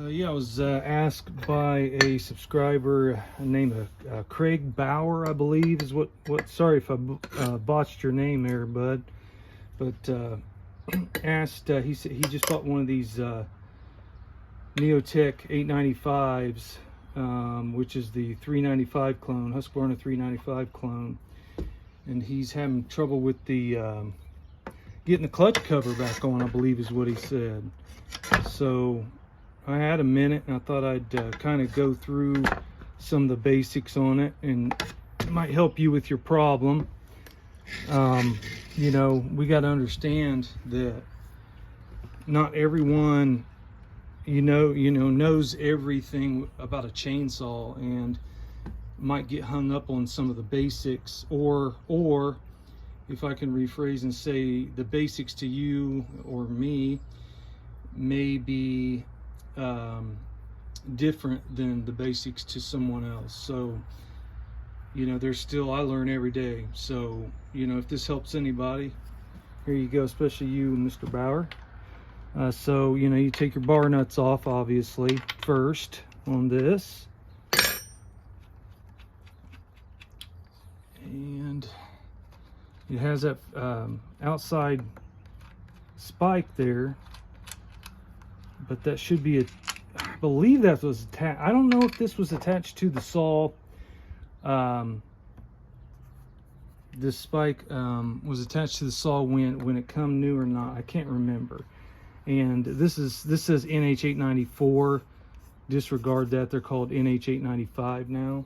Yeah, I was asked by a subscriber named Craig Bauer, I believe is what. Sorry if I botched your name there, bud. But asked. He said he just bought one of these Neotec 895s, which is the 395 clone, Husqvarna 395 clone, and he's having trouble with the getting the clutch cover back on, I believe is what he said. So I had a minute and I thought I'd kind of go through some of the basics on it, and it might help you with your problem. You know, we got to understand that not everyone knows everything about a chainsaw, and might get hung up on some of the basics, or if I can rephrase and say, the basics to you or me may be different than the basics to someone else. So there's still, I learn every day. So if this helps anybody, here you go, especially you, Mr. Bauer. So you take your bar nuts off, obviously, first on this, and it has that outside spike there, but that should be I believe that was attached. I don't know if this was attached to the saw. This spike was attached to the saw when it come new or not. I can't remember. And this says NH894. Disregard that. They're called NH895 now.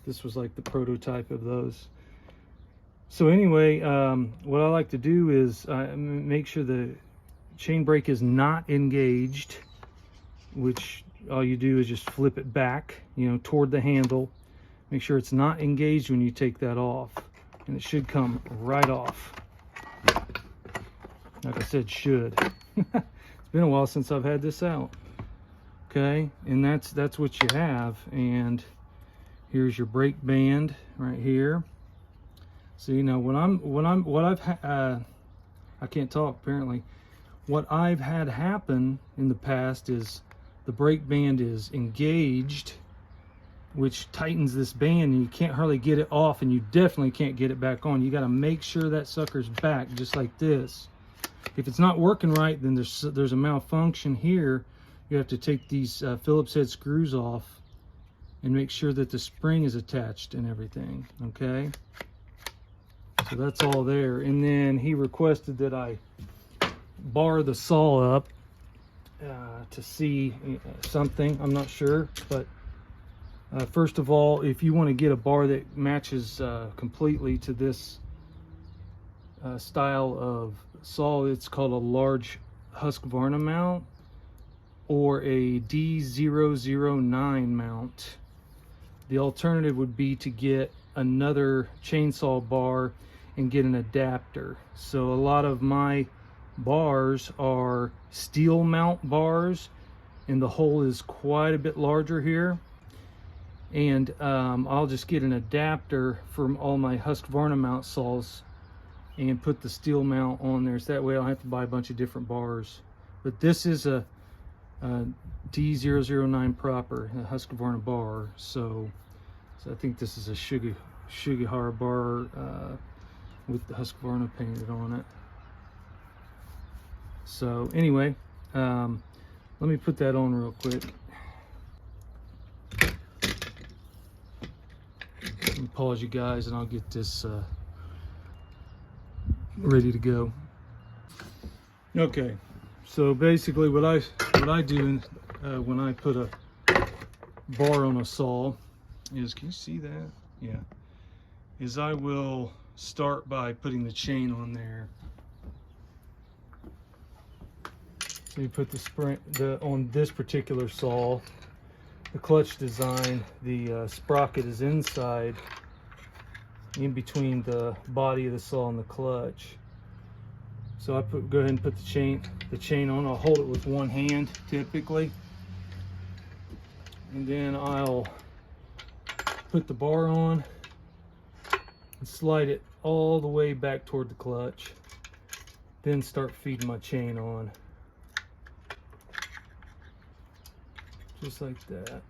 This was like the prototype of those. So anyway, what I like to do is make sure the chain brake is not engaged, which all you do is just flip it back, toward the handle. Make sure it's not engaged when you take that off, and it should come right off. Like I said, should. It's been a while since I've had this out. Okay, and that's what you have. And here's your brake band right here. So I can't talk apparently. What I've had happen in the past is the brake band is engaged, which tightens this band, and you can't hardly get it off, and you definitely can't get it back on. You got to make sure that sucker's back, just like this. If it's not working right, then there's a malfunction here. You have to take these Phillips head screws off and make sure that the spring is attached and everything. Okay, so that's all there. And then he requested that I bar the saw up to see something. I'm not sure, but first of all, if you want to get a bar that matches completely to this style of saw, it's called a large Husqvarna mount or a D009 mount. The alternative would be to get another chainsaw bar and get an adapter. So a lot of my bars are steel mount bars, and the hole is quite a bit larger here. And I'll just get an adapter from all my Husqvarna mount saws and put the steel mount on there, so that way I don't have to buy a bunch of different bars. But this is a D009 proper, a Husqvarna bar. So I think this is a Husqvarna bar with the Husqvarna painted on it. So anyway, let me put that on real quick. Pause you guys, and I'll get this ready to go. Okay, so basically what I do when I put a bar on a saw is, can you see that? Yeah, is I will start by putting the chain on there. So you put the spring on this particular saw, the clutch design, the sprocket is inside, in between the body of the saw and the clutch. So I go ahead and put the chain on. I'll hold it with one hand typically, and then I'll put the bar on and slide it all the way back toward the clutch, then start feeding my chain on. just like that.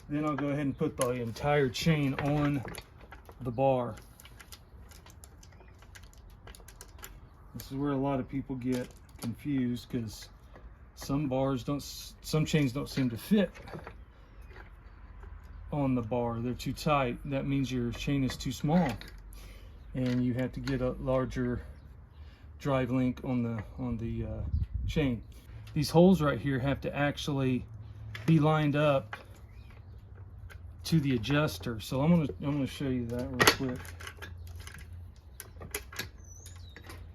Then I'll go ahead and put the entire chain on the bar. This is where a lot of people get confused, because some chains don't seem to fit on the bar. They're too tight. That means your chain is too small, and you have to get a larger drive link on the chain. These holes right here have to actually be lined up to the adjuster. So I'm gonna show you that real quick.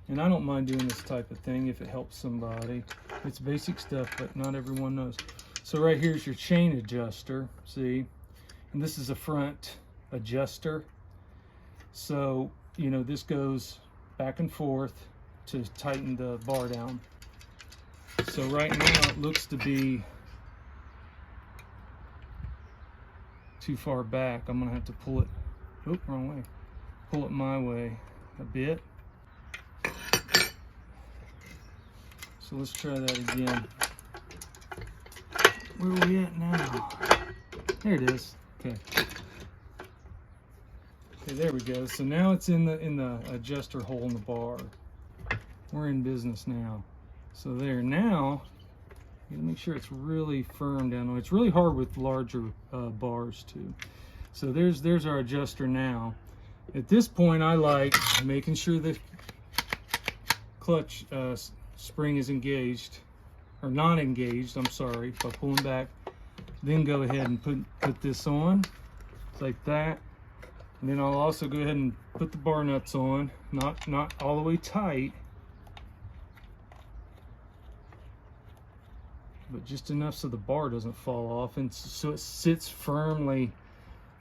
And I don't mind doing this type of thing if it helps somebody. It's basic stuff, but not everyone knows. So right here's your chain adjuster, see? And this is a front adjuster. So, you know, this goes back and forth to tighten the bar down. So right now it looks to be too far back. I'm gonna have to pull it, oh, wrong way. Pull it my way a bit. So let's try that again. Where are we at now? There it is. Okay. Okay, there we go. So now it's in the adjuster hole in the bar. We're in business now. So there. Now, you gotta make sure it's really firm down there. It's really hard with larger bars too. So there's our adjuster now. At this point, I like making sure the clutch spring is engaged, or not engaged, I'm sorry, by pulling back. Then go ahead and put this on, like that. And then I'll also go ahead and put the bar nuts on, not all the way tight, but just enough so the bar doesn't fall off, and so it sits firmly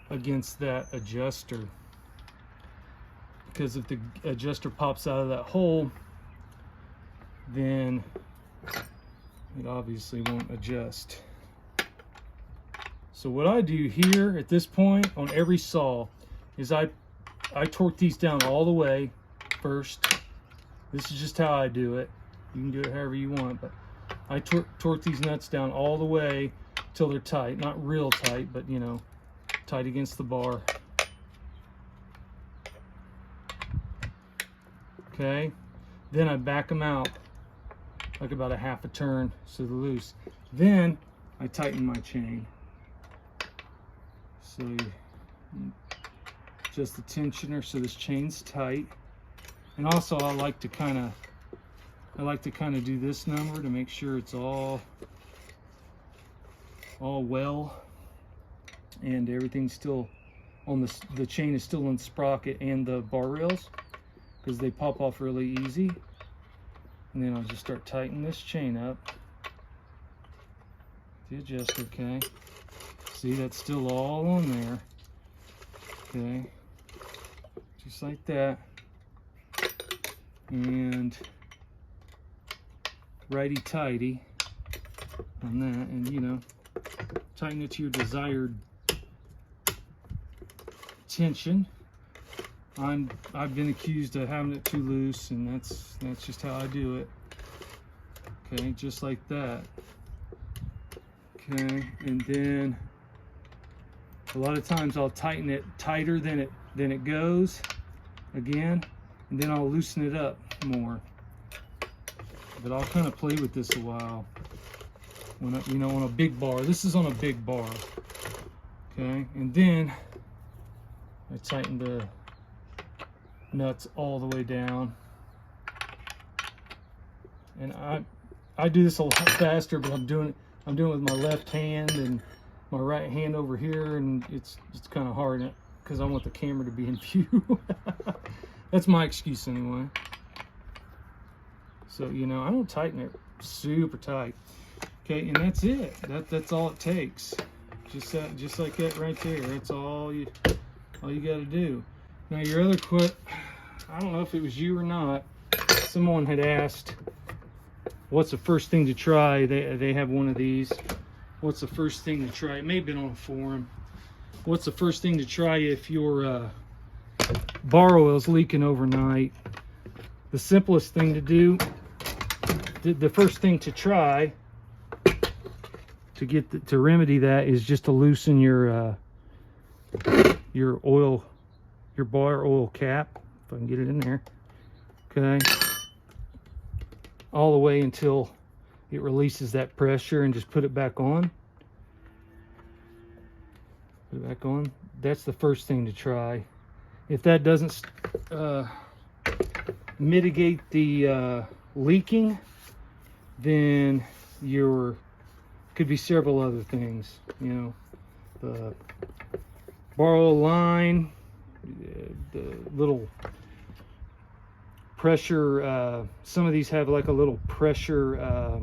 against that adjuster. Because if the adjuster pops out of that hole, then it obviously won't adjust. So what I do here at this point on every saw is I torque these down all the way first. This is just how I do it. You can do it however you want, but I torque these nuts down all the way till they're tight. Not real tight, but you know, tight against the bar. Okay, then I back them out like about a half a turn so they're loose. Then I tighten my chain. So just the tensioner so this chain's tight. And also I like to kind of do this number to make sure it's all well, and everything's still on the chain is still in the sprocket and the bar rails, because they pop off really easy. And then I'll just start tightening this chain up. The adjuster, okay. See, that's still all on there. Okay. Just like that. And righty-tighty on that. And, you know, tighten it to your desired tension. I've been accused of having it too loose, and that's just how I do it. Okay, just like that. Okay, and then a lot of times I'll tighten it tighter than it goes again, and then I'll loosen it up more. But I'll kind of play with this a while. When you know, on a big bar. This is on a big bar. Okay, and then I tighten the nuts all the way down, and I do this a lot faster, but I'm doing it with my left hand and my right hand over here, and it's kind of hard because I want the camera to be in view. That's my excuse anyway. So, you know, I don't tighten it super tight. Okay, and that's it. That's all it takes. Just like that right there. That's all you got to do. Now your other quit, I don't know if it was you or not, someone had asked, what's the first thing to try? They have one of these. What's the first thing to try? It may have been on a forum. What's the first thing to try if your bar oil's leaking overnight? the simplest thing to do, the first thing to try to get to remedy that is just to loosen your oil, your bar oil cap, if I can get it in there. Okay, all the way until it releases that pressure, and just put it back on. Put it back on. That's the first thing to try. If that doesn't mitigate the leaking, then could be several other things. You know, the bar oil line, the little pressure. Some of these have like a little pressure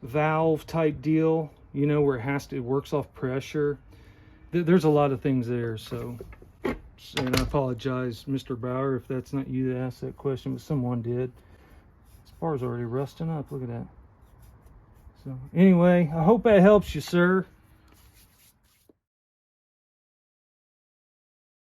valve type deal. You know, where it works off pressure. There's a lot of things there. So, and I apologize, Mr. Bauer, if that's not you that asked that question, but someone did. This bar's already rusting up. Look at that. So anyway, I hope that helps you, sir.